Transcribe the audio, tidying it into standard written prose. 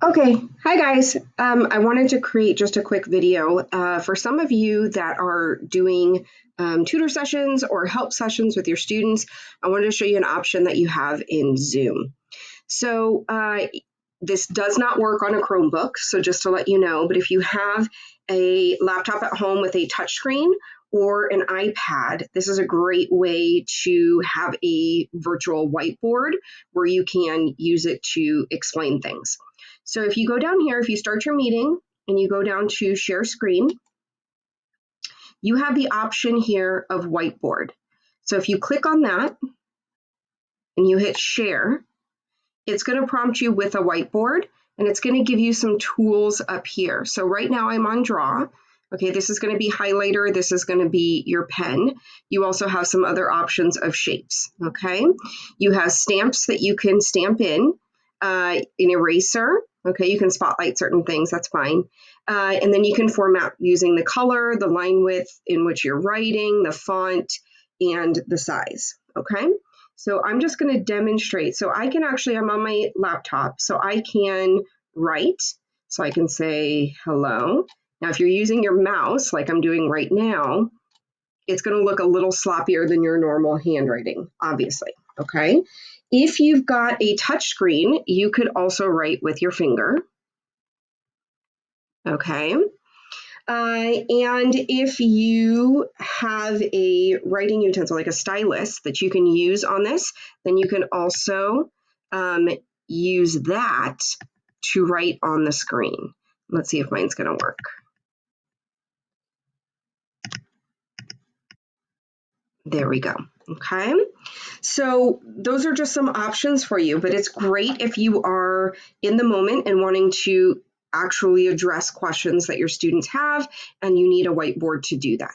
Okay, hi guys. I wanted to create just a quick video for some of you that are doing tutor sessions or help sessions with your students. I wanted to show you an option that you have in Zoom. So this does not work on a Chromebook, so just to let you know, but if you have a laptop at home with a touchscreen or an iPad, this is a great way to have a virtual whiteboard where you can use it to explain things. So if you go down here, if you start your meeting and you go down to share screen, you have the option here of whiteboard. So if you click on that and you hit share, it's going to prompt you with a whiteboard and it's going to give you some tools up here. So right now I'm on draw. Okay, this is going to be highlighter. This is going to be your pen. You also have some other options of shapes. Okay, you have stamps that you can stamp in, an eraser. Okay, you can spotlight certain things, that's fine. And then you can format using the color, the line width in which you're writing, the font, and the size. Okay, so I'm just going to demonstrate. So I can actually, I'm on my laptop, so I can write. So I can say hello. Now, if you're using your mouse, like I'm doing right now, it's going to look a little sloppier than your normal handwriting, obviously, okay? If you've got a touch screen, you could also write with your finger, okay? And if you have a writing utensil, like a stylus that you can use on this, then you can also use that to write on the screen. Let's see if mine's going to work. There we go. Okay. So those are just some options for you, but it's great if you are in the moment and wanting to actually address questions that your students have and you need a whiteboard to do that.